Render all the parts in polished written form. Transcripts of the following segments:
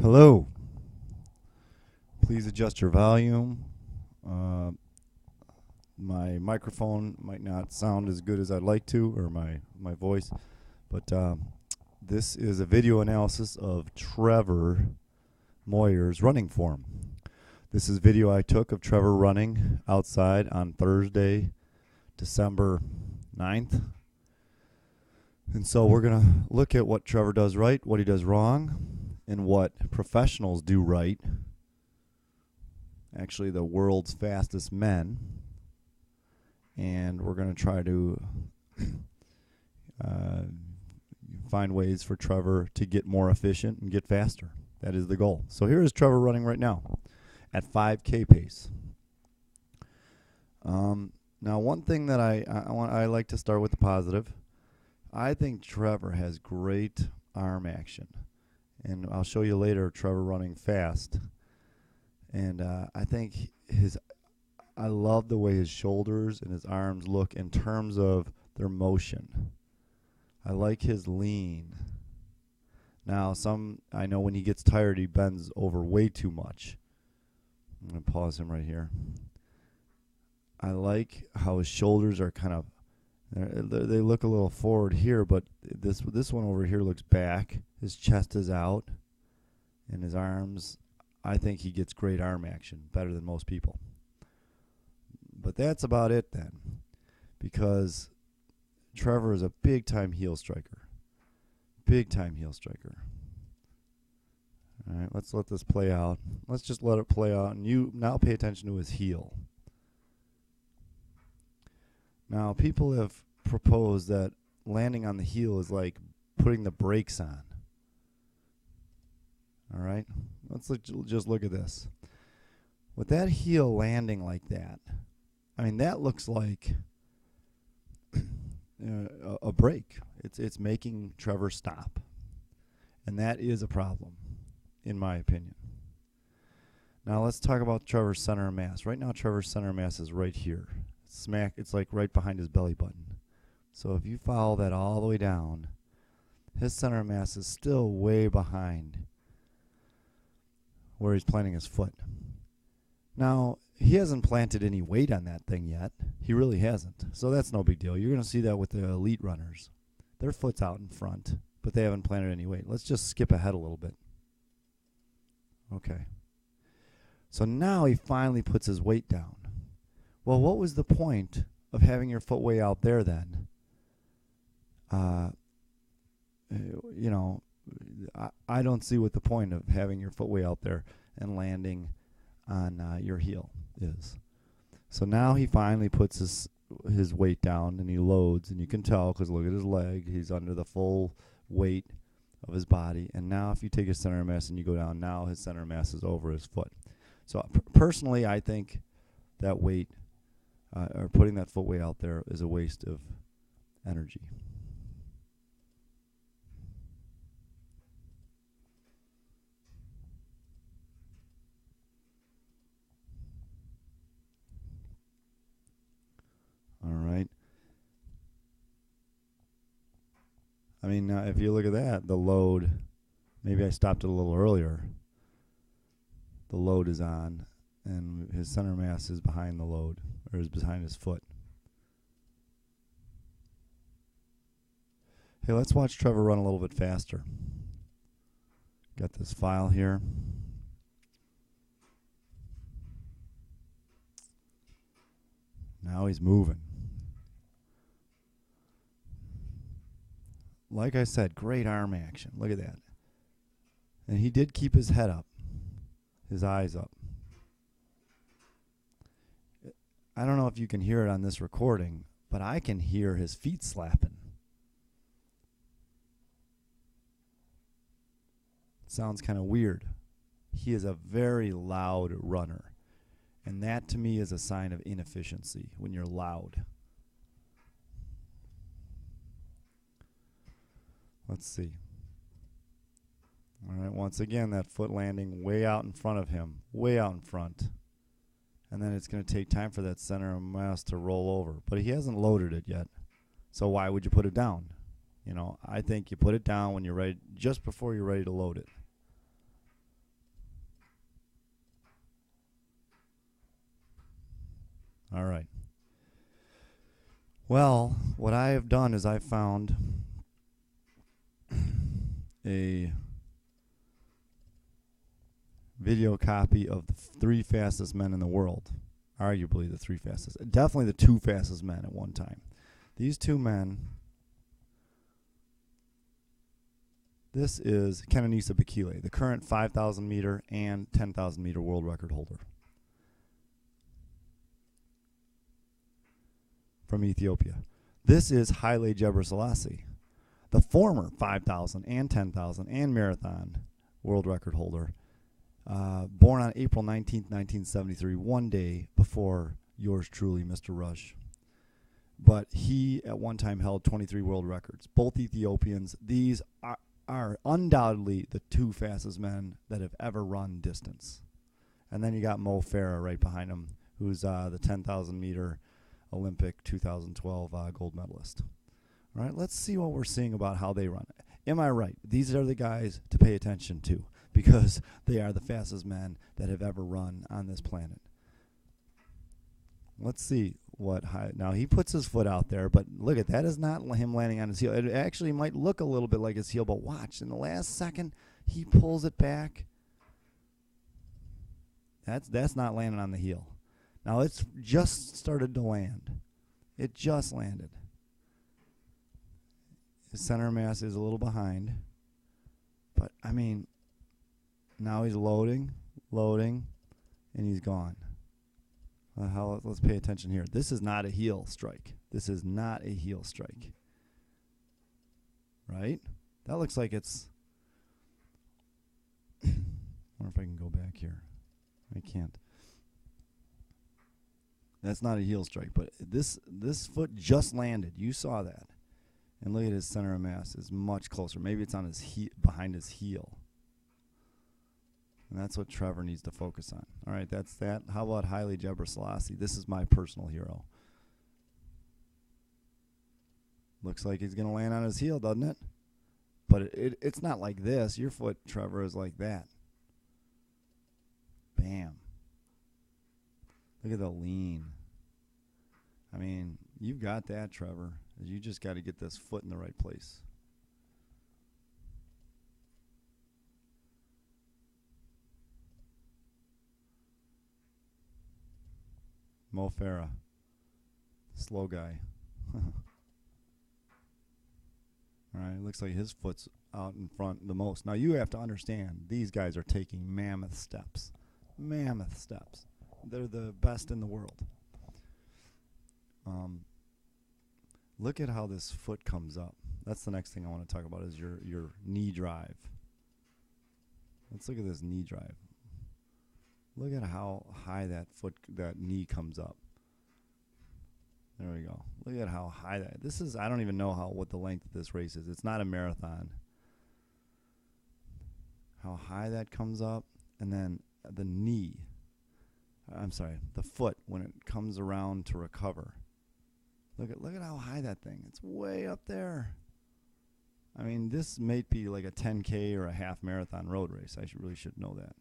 Hello. Please adjust your volume. My microphone might not sound as good as I'd like to, or my voice, but this is a video analysis of Trevor Moyer's running form. This is video I took of Trevor running outside on Thursday, December 9th. And so we're going to look at what Trevor does right, what he does wrong, and what professionals do right. Actually, the world's fastest men. And we're going to try to find ways for Trevor to get more efficient and get faster. That is the goal. So here is Trevor running right now at 5K pace. Now, one thing that I like to start with the positive. I think Trevor has great arm action. And I'll show you later Trevor running fast. And I think I love the way his shoulders and his arms look in terms of their motion. I like his lean. Now, I know when he gets tired, he bends over way too much. I'm going to pause him right here. I like how his shoulders are kind of, they look a little forward here, but this one over here looks back. His chest is out, and his arms, I think he gets great arm action, better than most people. But that's about it then, because Trevor is a big-time heel striker. Big-time heel striker. All right, let's let this play out. Let's just let it play out, and you now pay attention to his heel. Now, people have proposed that landing on the heel is like putting the brakes on. All right? Let's just look at this. With that heel landing like that, I mean, that looks like a brake. It's making Trevor stop. And that is a problem, in my opinion. Now, let's talk about Trevor's center of mass. Right now, Trevor's center of mass is right here. It's like right behind his belly button. So if you follow that all the way down, his center of mass is still way behind where he's planting his foot. Now, he hasn't planted any weight on that thing yet. He really hasn't. So that's no big deal. You're going to see that with the elite runners. Their foot's out in front, but they haven't planted any weight. Let's just skip ahead a little bit. Okay. So now he finally puts his weight down. Well, what was the point of having your foot way out there then? I don't see what the point of having your foot way out there and landing on your heel is. So now he finally puts his weight down and he loads, and you can tell because look at his leg. He's under the full weight of his body. And now if you take his center of mass and you go down, now his center of mass is over his foot. So personally, I think that weight or putting that foot weight out there is a waste of energy. All right. I mean, if you look at that, the load, maybe I stopped it a little earlier. The load is on, and his center mass is behind the load, or is behind his foot. Hey, let's watch Trevor run a little bit faster. Got this file here. Now he's moving. Like I said, great arm action. Look at that. And he did keep his head up, his eyes up. I don't know if you can hear it on this recording, but I can hear his feet slapping. Sounds kind of weird. He is a very loud runner, and that to me is a sign of inefficiency when you're loud. Let's see. All right, once again, that foot landing way out in front of him, way out in front. And then it's going to take time for that center of mass to roll over. But he hasn't loaded it yet. So why would you put it down? You know, I think you put it down when you're ready, just before you're ready to load it. All right. Well, what I have done is I found a video copy of the three fastest men in the world. Arguably the three fastest. Definitely the two fastest men at one time. These two men. This is Kenenisa Bekele, the current 5,000 meter and 10,000 meter world record holder from Ethiopia. This is Haile Gebrselassie, the former 5,000 and 10,000 and marathon world record holder, born on April 19th, 1973, one day before yours truly, Mr. Rush. But he at one time held 23 world records, both Ethiopians. These are undoubtedly the two fastest men that have ever run distance. And then you got Mo Farah right behind him, who's the 10,000 meter Olympic 2012 gold medalist. All right, let's see what we're seeing about how they run. Am I right? These are the guys to pay attention to because they are the fastest men that have ever run on this planet. Let's see what now he puts his foot out there, but look at that is not him landing on his heel. It actually might look a little bit like his heel, but watch, in the last second he pulls it back. That's not landing on the heel. Now it's just started to land. It just landed. His center of mass is a little behind, but I mean, now he's loading, and he's gone. Let's pay attention here. This is not a heel strike. This is not a heel strike. Right? That looks like it's... I wonder if I can go back here. I can't. That's not a heel strike, but this foot just landed. You saw that. And look at his center of mass is much closer. Maybe it's on his behind his heel. And that's what Trevor needs to focus on. All right, that's that. How about Haile Gebrselassie? This is my personal hero. Looks like he's going to land on his heel, doesn't it? But it's not like this. Your foot, Trevor, is like that. Bam. Look at the lean. I mean, you've got that, Trevor. You just got to get this foot in the right place. Mo Farah, slow guy. All right, looks like his foot's out in front the most. Now you have to understand, these guys are taking mammoth steps. Mammoth steps. They're the best in the world. Look at how this foot comes up. That's the next thing I want to talk about is your knee drive. Let's look at this knee drive. Look at how high that knee comes up. There we go. Look at how high that. This is, I don't even know what the length of this race is. It's not a marathon. How high that comes up, and then the knee. The foot when it comes around to recover. Look at how high that thing. It's way up there. I mean, this may be like a 10K or a half marathon road race. I really should know that.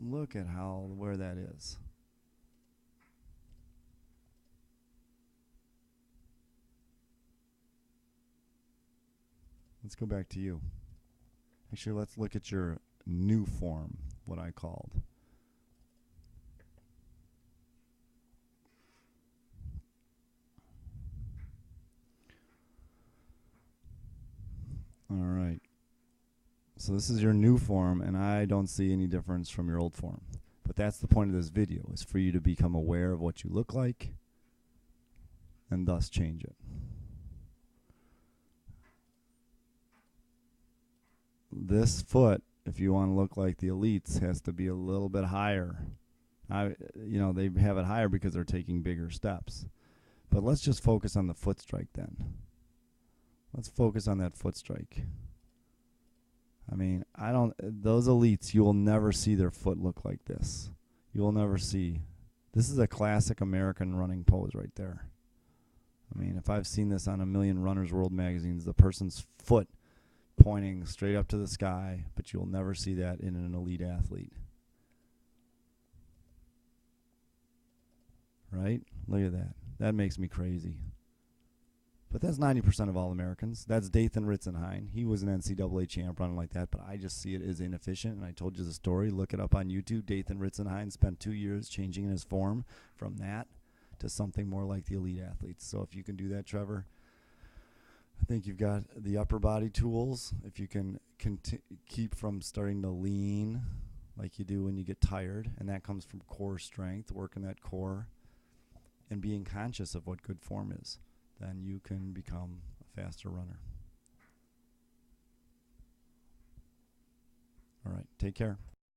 Look at where that is. Let's go back to you. Actually, let's look at your new form, what I called. All right. So this is your new form, and I don't see any difference from your old form. But that's the point of this video, is for you to become aware of what you look like and thus change it. This foot, if you want to look like the elites, has to be a little bit higher. They have it higher because they're taking bigger steps. But let's just focus on the foot strike then. Let's focus on that foot strike. I mean, those elites, you will never see their foot look like this. You will never see. This is a classic American running pose right there. I mean, if I've seen this on a million Runner's World magazines, the person's foot pointing straight up to the sky, but you'll never see that in an elite athlete. right? Look at that. That makes me crazy. But that's 90% of all Americans. That's Dathan Ritzenhein. He was an NCAA champ running like that, but I just see it as inefficient, and I told you the story. Look it up on YouTube. Dathan Ritzenhein spent 2 years changing his form from that to something more like the elite athletes. So if you can do that, Trevor, I think you've got the upper body tools. If you can keep from starting to lean like you do when you get tired, and that comes from core strength, working that core, and being conscious of what good form is, then you can become a faster runner. All right, take care.